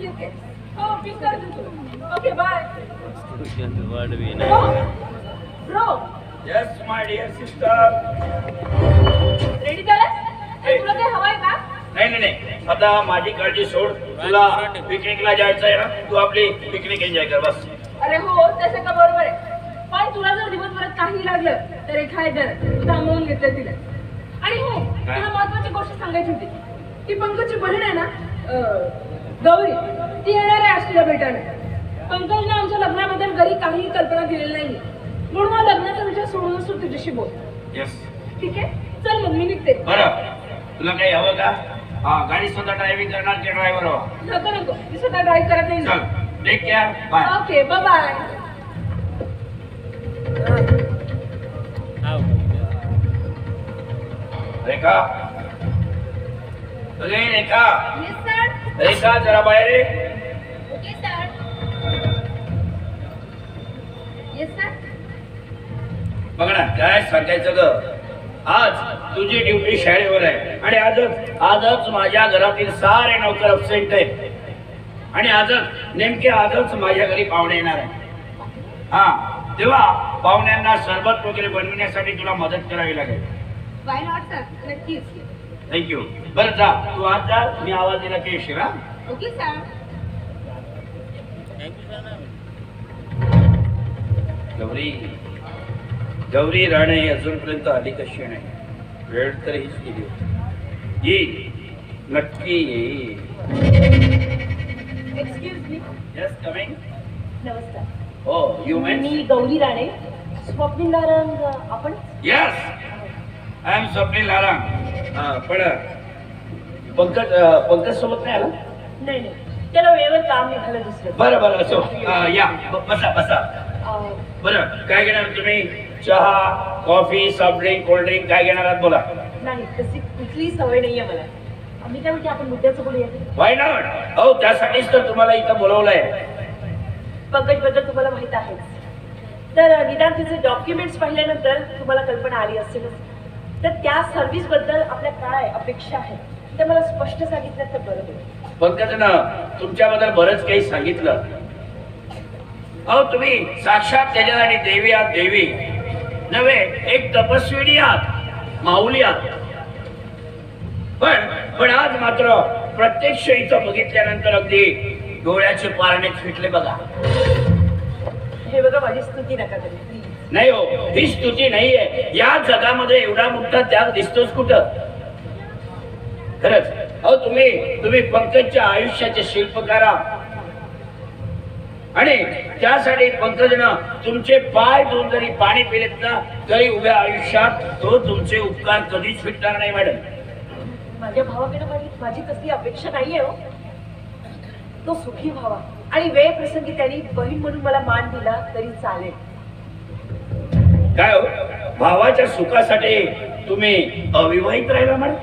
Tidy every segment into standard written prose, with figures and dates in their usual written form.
येते. हो पिक करते तू. Okay bye. Bro. Yes my dear sister. Ready झालास? तुला काही हवंय का? नाही आता माझी काळजी सोड. तुला पिकनिकला जायचं आहे ना, तू आपली पिकनिक एन्जॉय कर बस. अरे हो तसं का बरोबर आहे, पण तुला जर दिवसभरात काही लागलं तर एक हाय जर थांबवून घेतलं तिला. आणि हो तुला महत्वाची गोष्ट सांगायची होती. ती पंकजची बहीण आहे ना गौरी, ती येणार आहे आष्टीला भेटायला. पंकजने आमच्या लग्नाबद्दल घरी काही कल्पना दिलेली नाही, म्हणून हा लग्नाचा विचार सोडून तू तुझ्याशी बोल. येस ठीक आहे, चल मग मी निघते. बरं तुला काही हवं का? हा गाडी स्वतः ड्रायव्हिंग करणार की ड्रायव्हर हवा? नको मी स्वतः ड्राईव्ह करत नाही. चल take care bye. Okay bye bye. Rekha अरे रेखा. Yes sir. रेखा जरा बाहेर ये. Okay sir. Yes sir. बघ ना काय सांगायचं ग, आज तुझी ड्युटी शाळेवर आहे आणि आजच माझ्या घरातील सारे नौकर अब्सेंट आहेत आणि आजच माझ्या घरी पाहुणे येणार आहे. हा तेव्हा पाहुण्यांना सरबत वगैरे बनविण्यासाठी तुला मदत करावी लागेल. वाय नॉट सर, नक्कीच. थँक्यू. बरं जा तू आज जा, मी आवाज दिला की येशील. हा ओके सर. गौरी राणे अजूनपर्यंत आली कशी नाही? वेळ तर हीच केली होती. येईल नक्की येईल. Excuse me. Yes coming. नमस्कार. हो यू मीन? मी गौरी राणे. स्वप्नील नारंग आपण? Yes I am Swapnil Narang. पण पंकज सोबत नाही आला? नाही त्याला वेळेवर काम निघालं दुसरं. बरं असो. या बसा. बरं काय घेणार तुम्ही? चहा coffee soft drink cold drink काय घेणार आहात बोला. नाही तशी कुठलीही सवय नाहीये मला. आम्ही काय म्हणते आपण मुद्द्याचं बोलूया. व्हाय नॉट. हो त्यासाठीच तर तुम्हाला इथं बोलवलंय. पंकज बद्दल तुम्हाला माहित आहे तर निदान तिचे डॉक्युमेंट्स पाहिल्यानंतर तुम्हाला कल्पना आली असेल. तर त्या सर्व्हिस बद्दल आपल्या काय अपेक्षा आहेत ते मला स्पष्ट सांगितलं तर बरं होईल. पंकजनं तुमच्याबद्दल बरंच काही सांगितलं. अहो तुम्ही साक्षात त्याच्यासाठी देवी आहात. देवी नव्हे, एक तपस्विनी आहात, माऊली आहात. पण आज मात्र प्रत्यक्ष इथं बघितल्यानंतर अगदी डोळ्याचे पारणे फिटले बघा. हे बघा माझी स्तुती नका करू. नाही हो ही स्तुती नाहीये. या जगामध्ये एवढा मोठा त्याग दिसतोच कुठं? खरंच अहो तुम्ही पंकजच्या आयुष्याचे शिल्पकार आहात आणि त्यासाठी पंकजनं तुमचे पाय धुवून जरी पाणी पिलेत ना तरी उभ्या आयुष्यात तो तुमचे उपकार कधीच फिटणार नाही मॅडम. माझ्या भावाकडे माझी कसली अपेक्षा नाहीये हो. तो सुखी व्हावा आणि वेळ प्रसंगी त्यांनी बहीण म्हणून मला मान दिला तरी चालेल. काय हो भावाच्या सुखासाठी तुम्ही अविवाहित राहिला मॅडम?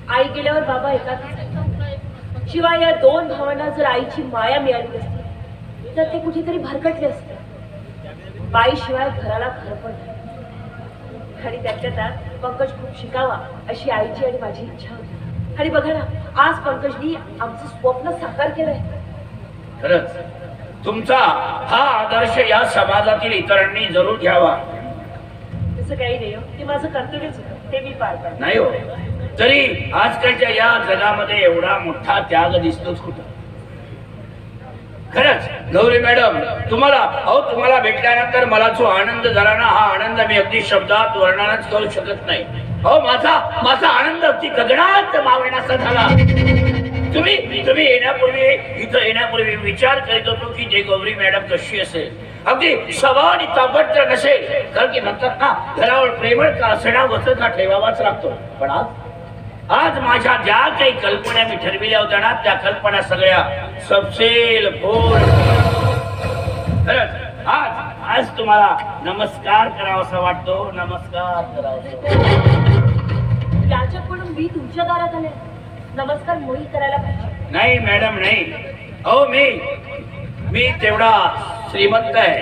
आई गेल्यावर बाबा एकाच. शिवाय या दोन भावांना जर आईची माया मिळाली असती तर ते कुठेतरी भरकटले असते. बाई शिवाय घराला घर पण नाही. आणि त्यात पंकज खूप शिकावा अशी आईची आणि माझी इच्छा होती. आणि बघा ना आज पंकजनी आमचं स्वप्न साकार केलंय. खरंच तुमचा हा आदर्श या समाजातील इतरांनी जरूर घ्यावा. तसं काही नाही हो, ते माझं कर्तव्यच होतं, ते मी पार पाडलं. नाही हो तरी आजकालच्या या जगामध्ये एवढा मोठा त्याग दिसतोच कुठं? खरंच गौरी मॅडम तुम्हाला भेटल्यानंतर मला जो आनंद झाला ना हा आनंद मी अगदी शब्दात वर्णनच करू शकत नाही. हो माझा आनंद अगदी गगनात मावेनासा झाला. तुम्ही इथं येण्यापूर्वी विचार करीत होतो की जे गौरी मॅडम कशी असेल, अगदी स्वभाव आणि तापट तर नसेल, कारण की म्हणतात ना घरावर प्रेमळ का असणा वचन हा ठेवावाच लागतो. पण आज माझ्या ज्या काही कल्पना मी ठरविल्या होत्या ना त्या कल्पना सगळ्या सबसेल बोल. खरंच आज तुम्हाला नमस्कार करावासा वाटतो. नमस्कार करावासा. याच्याकडून मी तुमच्या दारात आले, नमस्कार मोही करायला पाहिजे. नाही मॅडम नाही. अहो मी तेवढा श्रीमंत आहे,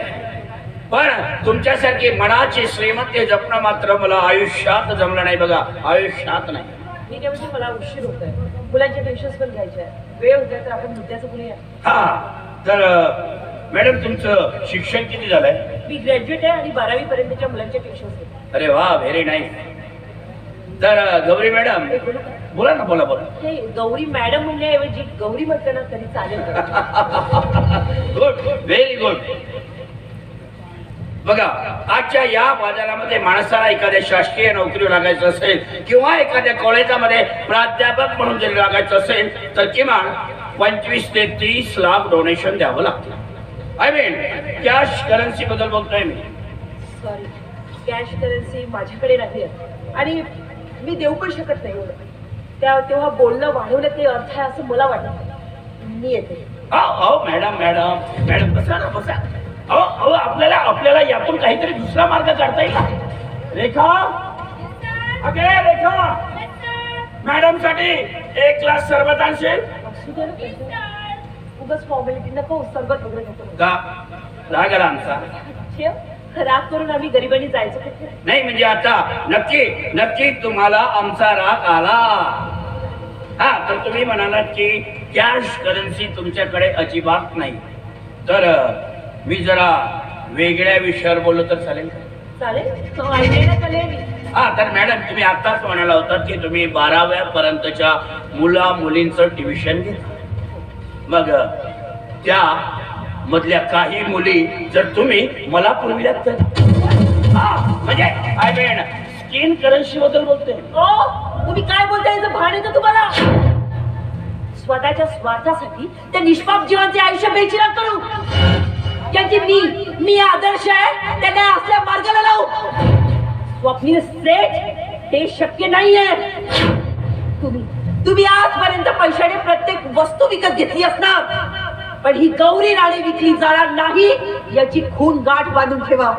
पण तुमच्यासारखी मनाची श्रीमंती जपणं मात्र मला आयुष्यात जमलं नाही बघा. आयुष्यात नाही. मी काय म्हणजे मला उशीर होतोय, मुलांचे ट्युशन्स पण घ्यायचे आहे, वेळ होतोय, तर आपण मुद्द्याचं बोलूया. हा तर मॅडम तुमचं शिक्षण किती झालंय? मी ग्रॅज्युएट आहे आणि 12वी पर्यंतच्या मुलांचे ट्युशन्स घेते. अरे वा, व्हेरी नाईस. तर गौरी मॅडम बोला ना, बोला बोला. हे गौरी मॅडम म्हणण्याऐवजी गौरी म्हटलं ना तरी चालेल. Good, very good. बघा, आजच्या या बाजारामध्ये माणसाला एखाद्या शासकीय नोकरी लागायचं असेल किंवा एखाद्या कॉलेजामध्ये प्राध्यापक म्हणून जरी लागायचं असेल तर किमान 25 ते 30 लाख डोनेशन द्यावं लागतं. आय मीन कॅश करन्सी बद्दल बोलतोय मी. सॉरी, कॅश करन्सी माझ्याकडे नाही आणि मी देऊ पण शकत नाही एवढं. तेव्हा बोलणं वाढवलं ते अर्थ आहे असं मला वाटत नाही. मी येते. मॅडम मॅडम मॅडम बसा ना, बसा. आपल्याला यातून काहीतरी दुसरा मार्ग काढता येईल. रेखा, अगे रेखा, मॅडम साठी 1 ग्लास सरबत आणशील? उगाच फॉर्मॅलिटी नको, सरबत वगैरे नको. का राग आला आमचा? राग करून आम्ही गरिबांनी जायचं नाही, म्हणजे आता नक्की नक्की तुम्हाला आमचा राग आला. हा, तर तुम्ही म्हणालात की कॅश करन्सी तुमच्याकडे अजिबात नाही, तर मी जरा वेगळ्या विषयावर बोललो तर चालेल? चालेल, ऐकायला चालेल. हा, तर मॅडम तुम्ही आताच म्हणाला होता की तुम्ही 12व्या पर्यंतच्या मुला मुलींचं ट्युशन घेता. मग त्या मधल्या काही मुली जर तुम्ही मला पुरविल्यात तर? म्हणजे आय मीन स्किन करन्सी बद्दल बोलते. तुम्ही काय बोलताय याचं भान येतं तुम्हाला? स्वतःच्या स्वार्थासाठी त्या निष्पाप जीवांचे आयुष्य बेचिराग करू, त्यांची मी आदर्श आहे त्यांना असल्या मार्गाला लावू. स्वप्नील सेठ, ते शक्य नाहीये. तुम्ही आजपर्यंत पैशाने प्रत्येक वस्तू विकत घेतली असणार, पण ही गौरी राणी विकली जाणार नाही याची खून गाठ बांधून ठेवा.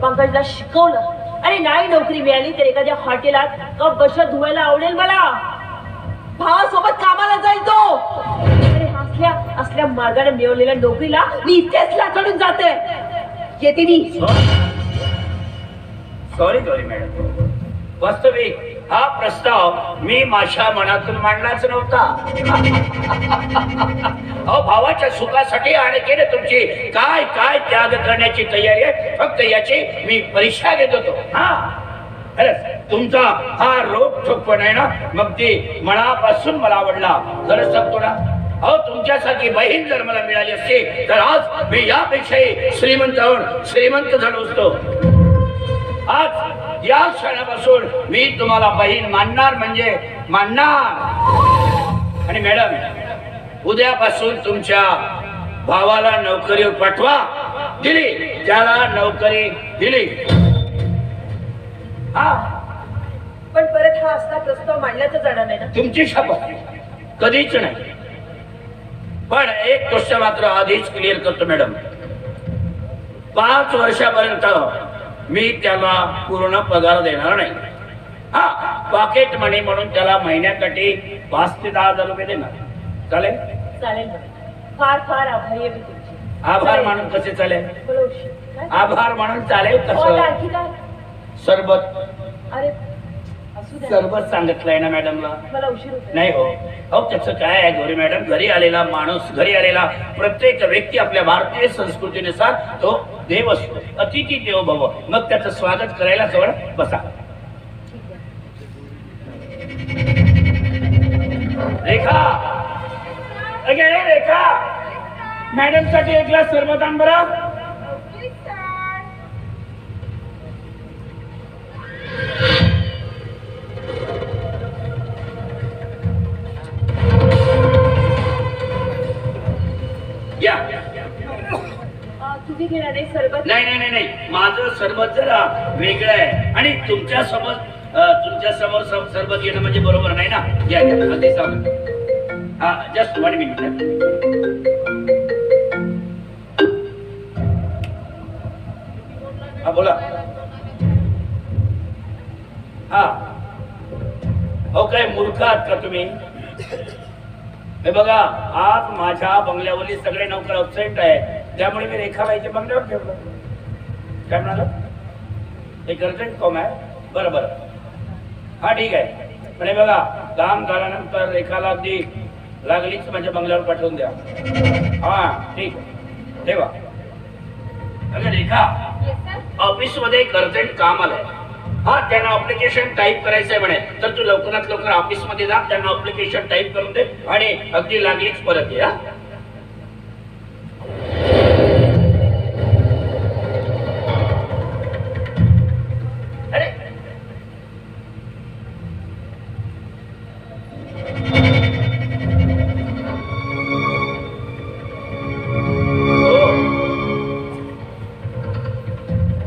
पंकजला शिकवलं आणि नाही नोकरी मिळाली तर एखाद्या हॉटेलात कप बशा धुवायला आवडेल मला. भावासोबत कामाला जाईल तो. असल्या मार्गाने मिळवलेल्या नोकरीला मी इथेच लाथडून जाते. येते मी. सॉरी गौरी मॅडम, वास्तविक हा प्रस्ताव मी माझ्या मनातून मांडलाच नव्हता. भावाच्या सुखासाठी आणि केले तुमची काय काय त्याग करण्याची तयारी आहे, फक्त याची मी परीक्षा घेत होतो. हा, खरंच तुमचा हा रोखठोकपण आहे ना, मग ती मनापासून मला आवडला. खरंच सांगतो ना, तुमच्यासारखी बहीण जर मला मिळाली असती तर आज मी यापेक्षाही श्रीमंत झालो असतो. आज या क्षणापासून मी तुम्हाला बहीण मानणार म्हणजे मानणार. आणि मॅडम, उद्यापासून तुमच्या भावाला नोकरीवर पाठवा. दिली, त्याला नोकरी दिली. हा, पण परत हा असला प्रस्ताव मांडल्याचा जाणार नाही ना? तुमची शपथ, कधीच नाही. पण एक गोष्ट मात्र आधीच क्लिअर करतो मॅडम, 5 वर्षापर्यंत मी त्याला पूर्ण पगार देणार नाही. हा, पॉकेट मनी म्हणून त्याला महिन्यासाठी 5 ते 10 हजार रुपये देणार. चालेल? चालेल. फार फार आभारी आहे मी तुमची. आभार मानून कसे चालेल? आभार मानून चालेल कसं? सरबत. अरे सरबत सांगितलंय ना मॅडमला. मला उशीर होतो. नाही हो, त्याचं काय आहे गौरी मॅडम, घरी आलेला माणूस, घरी आलेला प्रत्येक व्यक्ती आपल्या भारतीय संस्कृतीनुसार तो देव असतो. अतिथी देवो भव. मग त्याचं स्वागत करायला जवळ बसा. रेखा, अगे रेखा, मॅडम साठी 1 ग्लास सरबत आण बरं. तुम्ही घेणारे सरबत? नाही, माझं सरबत जरा वेगळं आहे आणि तुमच्या समोर सरबत घेणं म्हणजे बरोबर नाही ना. या अगदी सांग. हा, जस्ट 1 मिनिट. हा, बोला. हा, काय मूर्ख आहात का तुम्ही? हे बघा, आज माझ्या बंगल्यावरील सगळे नौकर अब्सेंट आहे, त्यामुळे मी रेखाबाईच्या बंगल्यावर ठेवलं. काय म्हणाल? एक अर्जंट कॉम आहे. बरं. हा ठीक आहे. पण हे बघा, काम झाल्यानंतर रेखाला अगदी लागलीच माझ्या बंगल्यावर पाठवून द्या. हा ठीक आहे, ठेवा. अगं रेखा, ऑफिस मध्ये एक अर्जंट काम आलंय. हा, त्यांना अप्लिकेशन टाईप करायचंय म्हणे, तर तू लवकरात लवकर ऑफिस मध्ये जा, त्यांना अप्लिकेशन टाईप करून दे आणि अगदी लागलीच परत ये.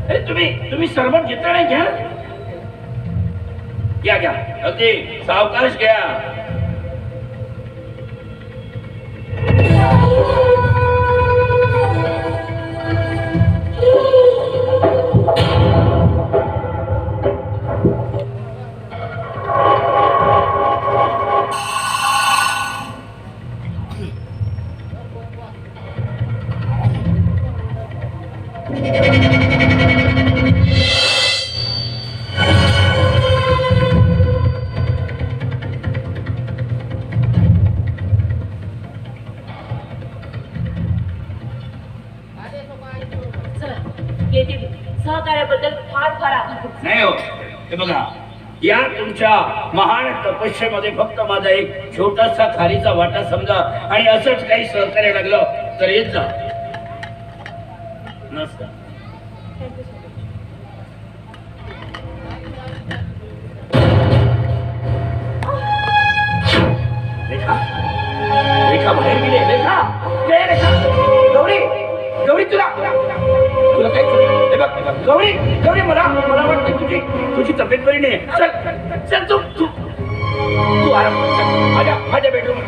अरे तुम्ही सरबत घेता नाही? घ्या घ्या घ्या, अगदी सावकाश घ्या. सहकार्याबद्दल फार फार आभार. नाही हो, हे बघा, या तुमच्या महान तपस्येमध्ये फक्त माझा एक छोटासा खारीचा वाटा समजा, आणि असंच काही सहकार्य लागलं तर येत जा. नसतं. रेखा, रेखा बाहेर गेली. रेखा, रेखा, गौरी, गौरी, तुला काही हे बघ, गौरी, गौरी, मला वाटतं तुझी तब्येत बरी नाही. चल चल, तू आराम कर. माझ्या बेडरूम.